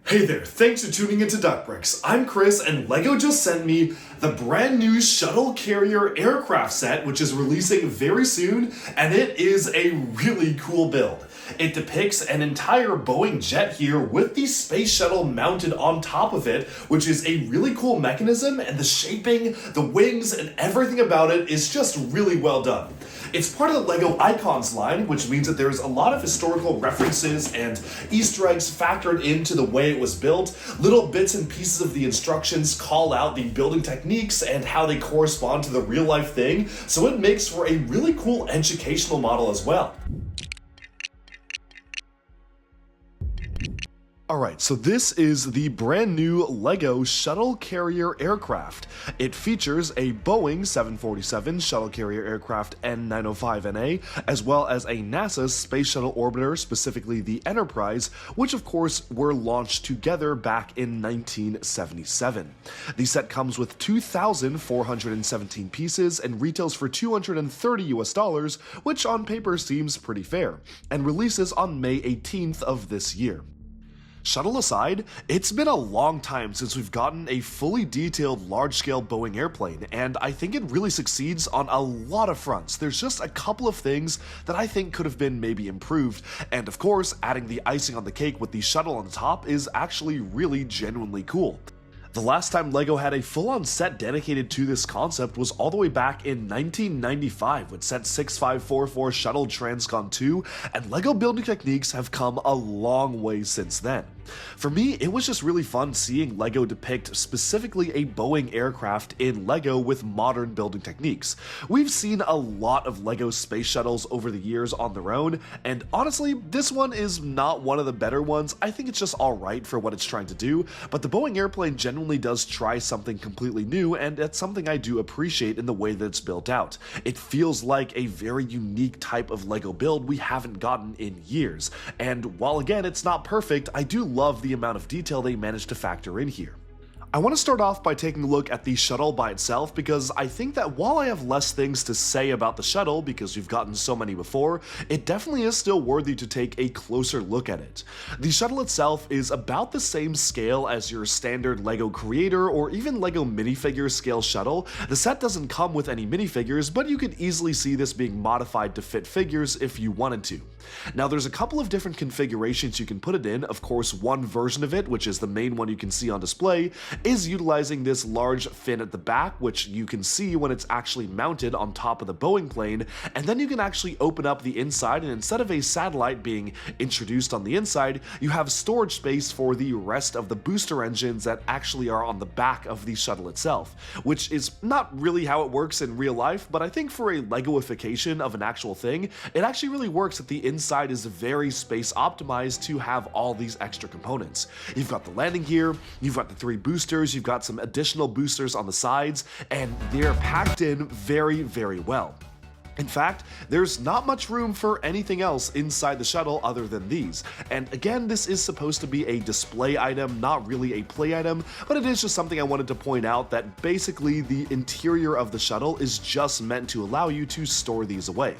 Hey there, thanks for tuning into Duckbricks. I'm Chris, and LEGO just sent me the brand new Shuttle Carrier Aircraft set, which is releasing very soon, and it is a really cool build. It depicts an entire Boeing jet here with the space shuttle mounted on top of it, which is a really cool mechanism, and the shaping, the wings, and everything about it is just really well done. It's part of the LEGO Icons line, which means that there's a lot of historical references and Easter eggs factored into the way it was built. Little bits and pieces of the instructions call out the building techniques and how they correspond to the real life thing, so it makes for a really cool educational model as well. Alright, so this is the brand new LEGO Shuttle Carrier Aircraft. It features a Boeing 747 Shuttle Carrier Aircraft N905NA, as well as a NASA Space Shuttle Orbiter, specifically the Enterprise, which of course were launched together back in 1977. The set comes with 2,417 pieces and retails for $230 US, which on paper seems pretty fair, and releases on May 18th of this year. Shuttle aside, it's been a long time since we've gotten a fully detailed large-scale Boeing airplane, and I think it really succeeds on a lot of fronts. There's just a couple of things that I think could have been maybe improved, and of course, adding the icing on the cake with the shuttle on the top is actually really genuinely cool. The last time LEGO had a full-on set dedicated to this concept was all the way back in 1995 with set 6544 Shuttle Transcon 2, and LEGO building techniques have come a long way since then. For me, it was just really fun seeing LEGO depict specifically a Boeing aircraft in LEGO with modern building techniques. We've seen a lot of LEGO space shuttles over the years on their own, and honestly, this one is not one of the better ones. I think it's just alright for what it's trying to do, but the Boeing airplane genuinely does try something completely new, and it's something I do appreciate in the way that it's built out. It feels like a very unique type of LEGO build we haven't gotten in years, and while again it's not perfect, I do love the amount of detail they managed to factor in here. I want to start off by taking a look at the shuttle by itself, because I think that while I have less things to say about the shuttle because we've gotten so many before, it definitely is still worthy to take a closer look at it. The shuttle itself is about the same scale as your standard LEGO Creator or even LEGO minifigure scale shuttle. The set doesn't come with any minifigures, but you could easily see this being modified to fit figures if you wanted to. Now there's a couple of different configurations you can put it in. Of course, one version of it, which is the main one you can see on display, is utilizing this large fin at the back, which you can see when it's actually mounted on top of the Boeing plane, and then you can actually open up the inside, and instead of a satellite being introduced on the inside, you have storage space for the rest of the booster engines that actually are on the back of the shuttle itself, which is not really how it works in real life, but I think for a Legoification of an actual thing, it actually really works that the inside is very space optimized to have all these extra components. You've got the landing gear, you've got the 3 boosters, you've got some additional boosters on the sides, and they're packed in very, very well. In fact, there's not much room for anything else inside the shuttle other than these. And again, this is supposed to be a display item, not really a play item, but it is just something I wanted to point out, that basically the interior of the shuttle is just meant to allow you to store these away.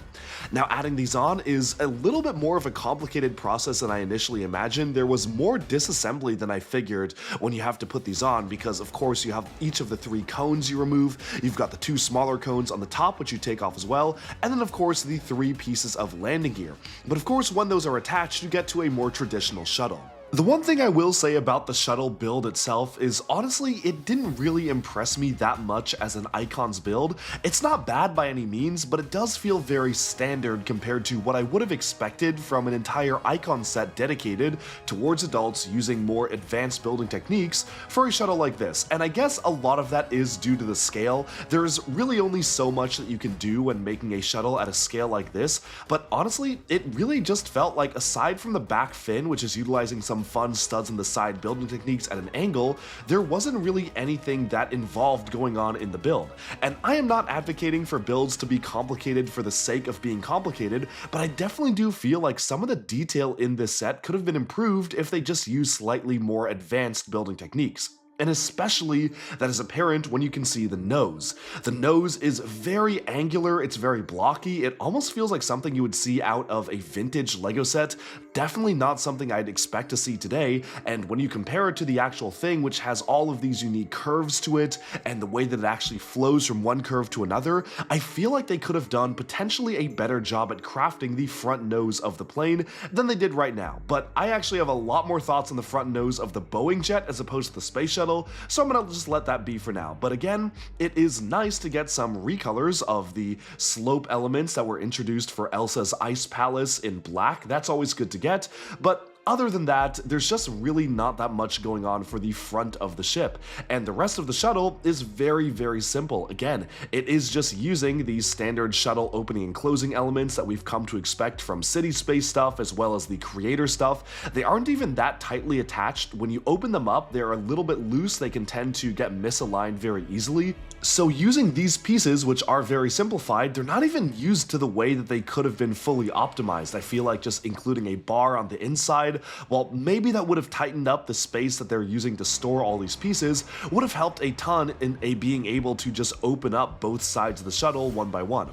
Now, adding these on is a little bit more of a complicated process than I initially imagined. There was more disassembly than I figured when you have to put these on, because of course you have each of the 3 cones you remove, you've got the 2 smaller cones on the top which you take off as well, and then of course the 3 pieces of landing gear. But of course when those are attached, you get to a more traditional shuttle. The one thing I will say about the shuttle build itself is honestly it didn't really impress me that much as an Icons build. It's not bad by any means, but it does feel very standard compared to what I would have expected from an entire Icon set dedicated towards adults using more advanced building techniques for a shuttle like this. And I guess a lot of that is due to the scale. There's really only so much that you can do when making a shuttle at a scale like this, but honestly it really just felt like, aside from the back fin, which is utilizing some fun studs in the side building techniques at an angle, there wasn't really anything that involved going on in the build. And I am not advocating for builds to be complicated for the sake of being complicated, but I definitely do feel like some of the detail in this set could have been improved if they just used slightly more advanced building techniques. And especially that is apparent when you can see the nose. The nose is very angular, it's very blocky, it almost feels like something you would see out of a vintage Lego set. Definitely not something I'd expect to see today, and when you compare it to the actual thing, which has all of these unique curves to it, and the way that it actually flows from one curve to another, I feel like they could have done potentially a better job at crafting the front nose of the plane than they did right now. But I actually have a lot more thoughts on the front nose of the Boeing jet as opposed to the space shuttle, so I'm gonna just let that be for now. But again, it is nice to get some recolors of the slope elements that were introduced for Elsa's Ice Palace in black. That's always good to get, but other than that, there's just really not that much going on for the front of the ship, and the rest of the shuttle is very, very simple. Again, it is just using these standard shuttle opening and closing elements that we've come to expect from City Space stuff as well as the Creator stuff. They aren't even that tightly attached. When you open them up, they're a little bit loose. They can tend to get misaligned very easily. So using these pieces, which are very simplified, they're not even used to the way that they could have been fully optimized. I feel like just including a bar on the inside, well, maybe that would have tightened up the space that they're using to store all these pieces, would have helped a ton in being able to just open up both sides of the shuttle one by one.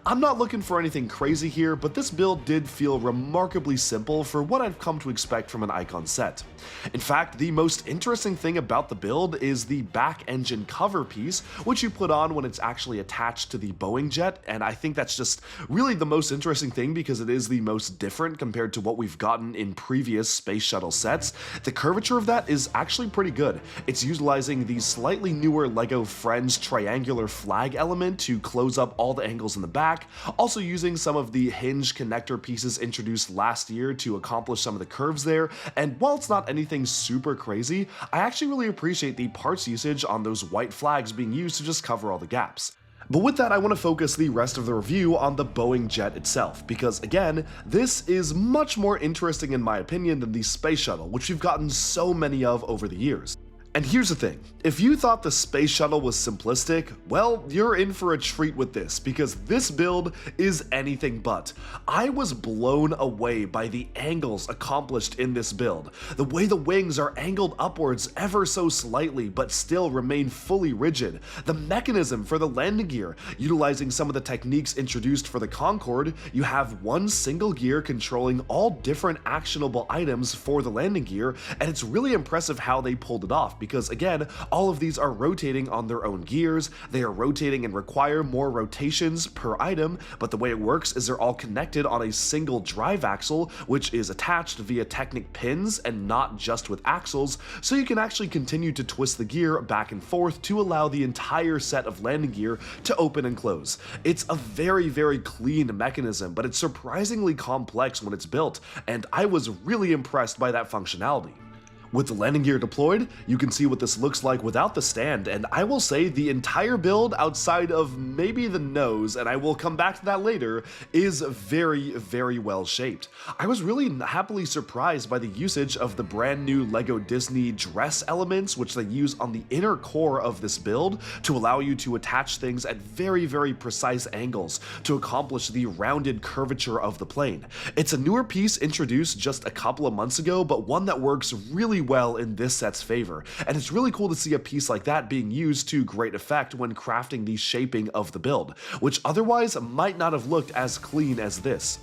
I'm not looking for anything crazy here, but this build did feel remarkably simple for what I've come to expect from an Icon set. In fact, the most interesting thing about the build is the back engine cover piece, which you put on when it's actually attached to the Boeing jet, and I think that's just really the most interesting thing because it is the most different compared to what we've gotten in previous space shuttle sets. The curvature of that is actually pretty good. It's utilizing the slightly newer LEGO Friends triangular flag element to close up all the angles in the back, also using some of the hinge connector pieces introduced last year to accomplish some of the curves there, and while it's not anything super crazy, I actually really appreciate the parts usage on those white flags being used to just cover all the gaps. But with that, I want to focus the rest of the review on the Boeing jet itself, because again, this is much more interesting in my opinion than the space shuttle, which we've gotten so many of over the years. And here's the thing, if you thought the space shuttle was simplistic, well, you're in for a treat with this, because this build is anything but. I was blown away by the angles accomplished in this build. The way the wings are angled upwards ever so slightly, but still remain fully rigid. The mechanism for the landing gear, utilizing some of the techniques introduced for the Concorde, you have one single gear controlling all different actionable items for the landing gear, and it's really impressive how they pulled it off. Because again, all of these are rotating on their own gears, they are rotating and require more rotations per item, but the way it works is they're all connected on a single drive axle, which is attached via Technic pins and not just with axles, so you can actually continue to twist the gear back and forth to allow the entire set of landing gear to open and close. It's a very, very clean mechanism, but it's surprisingly complex when it's built, and I was really impressed by that functionality. With the landing gear deployed, you can see what this looks like without the stand, and I will say the entire build outside of maybe the nose, and I will come back to that later, is very, very well shaped. I was really happily surprised by the usage of the brand new LEGO Disney dress elements, which they use on the inner core of this build to allow you to attach things at very, very precise angles to accomplish the rounded curvature of the plane. It's a newer piece introduced just a couple of months ago, but one that works really well in this set's favor, and it's really cool to see a piece like that being used to great effect when crafting the shaping of the build, which otherwise might not have looked as clean as this.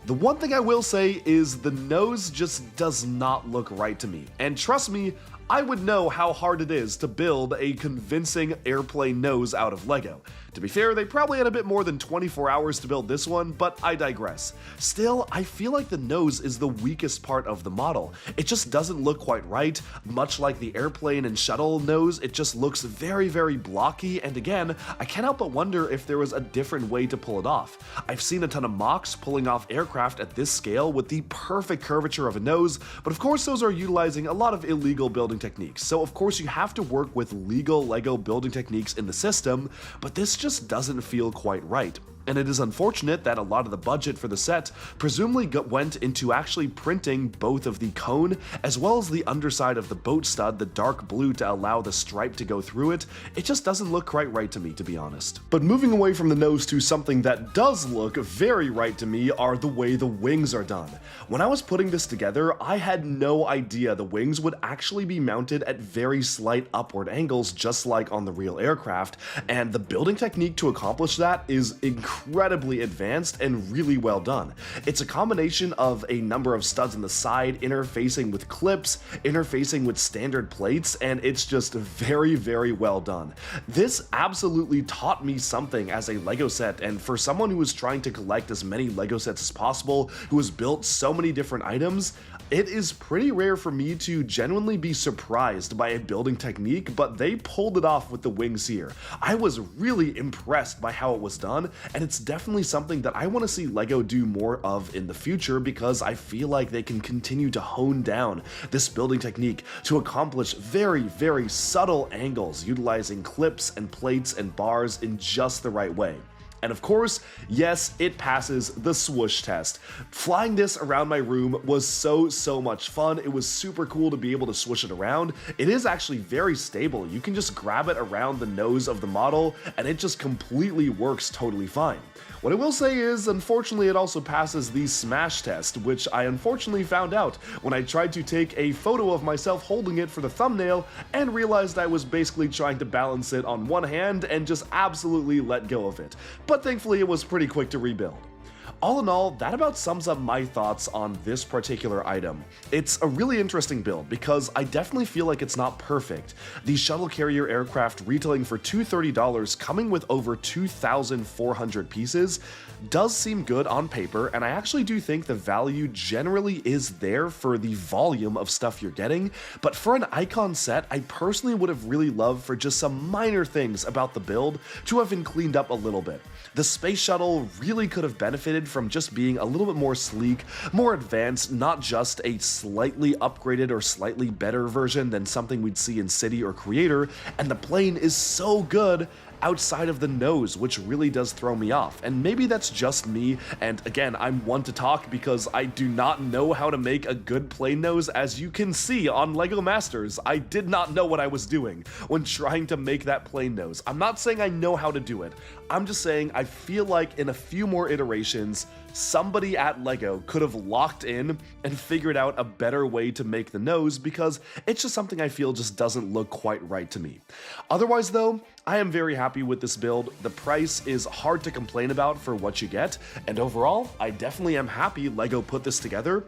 The one thing I will say is the nose just does not look right to me, and trust me, I would know how hard it is to build a convincing airplane nose out of LEGO. To be fair, they probably had a bit more than 24 hours to build this one, but I digress. Still, I feel like the nose is the weakest part of the model. It just doesn't look quite right. Much like the airplane and shuttle nose, it just looks very, very blocky, and again, I can't help but wonder if there was a different way to pull it off. I've seen a ton of mocks pulling off aircraft at this scale with the perfect curvature of a nose, but of course those are utilizing a lot of illegal building techniques, so of course you have to work with legal LEGO building techniques in the system, but this just doesn't feel quite right. And it is unfortunate that a lot of the budget for the set presumably went into actually printing both of the cone as well as the underside of the boat stud, the dark blue, to allow the stripe to go through it. It just doesn't look quite right to me, to be honest. But moving away from the nose to something that does look very right to me are the way the wings are done. When I was putting this together, I had no idea the wings would actually be mounted at very slight upward angles, just like on the real aircraft, and the building technique to accomplish that is incredibly advanced and really well done. It's a combination of a number of studs on the side interfacing with clips, interfacing with standard plates, and it's just very, very well done. This absolutely taught me something as a LEGO set, and for someone who is trying to collect as many LEGO sets as possible, who has built so many different items, it is pretty rare for me to genuinely be surprised by a building technique, but they pulled it off with the wings here. I was really impressed by how it was done, and it's definitely something that I want to see LEGO do more of in the future, because I feel like they can continue to hone down this building technique to accomplish very, very subtle angles, utilizing clips and plates and bars in just the right way. And of course, yes, it passes the swoosh test. Flying this around my room was so much fun. It was super cool to be able to swoosh it around. It is actually very stable. You can just grab it around the nose of the model and it just completely works totally fine. What I will say is, unfortunately, it also passes the smash test, which I unfortunately found out when I tried to take a photo of myself holding it for the thumbnail and realized I was basically trying to balance it on one hand and just absolutely let go of it. But thankfully, it was pretty quick to rebuild. All in all, that about sums up my thoughts on this particular item. It's a really interesting build because I definitely feel like it's not perfect. The Shuttle Carrier Aircraft retailing for $230, coming with over 2,400 pieces, does seem good on paper, and I actually do think the value generally is there for the volume of stuff you're getting, but for an icon set, I personally would have really loved for just some minor things about the build to have been cleaned up a little bit. The space shuttle really could have benefited from just being a little bit more sleek, more advanced, not just a slightly upgraded or slightly better version than something we'd see in City or Creator, and the plane is so good outside of the nose, which really does throw me off. And maybe that's just me, and again, I'm one to talk because I do not know how to make a good plane nose. As you can see on LEGO Masters, I did not know what I was doing when trying to make that plane nose. I'm not saying I know how to do it, I'm just saying I feel like in a few more iterations, somebody at LEGO could have locked in and figured out a better way to make the nose, because it's just something I feel just doesn't look quite right to me. Otherwise though, I am very happy with this build. The price is hard to complain about for what you get, and overall, I definitely am happy LEGO put this together.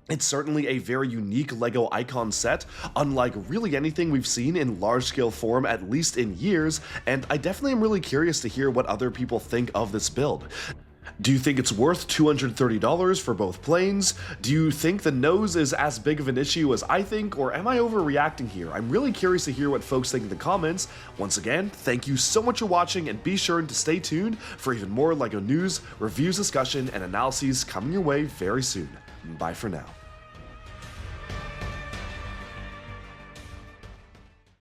It's certainly a very unique LEGO icon set, unlike really anything we've seen in large-scale form, at least in years, and I definitely am really curious to hear what other people think of this build. Do you think it's worth $230 for both planes? Do you think the nose is as big of an issue as I think, or am I overreacting here? I'm really curious to hear what folks think in the comments. Once again, thank you so much for watching, and be sure to stay tuned for even more LEGO news, reviews, discussion, and analyses coming your way very soon. Bye for now.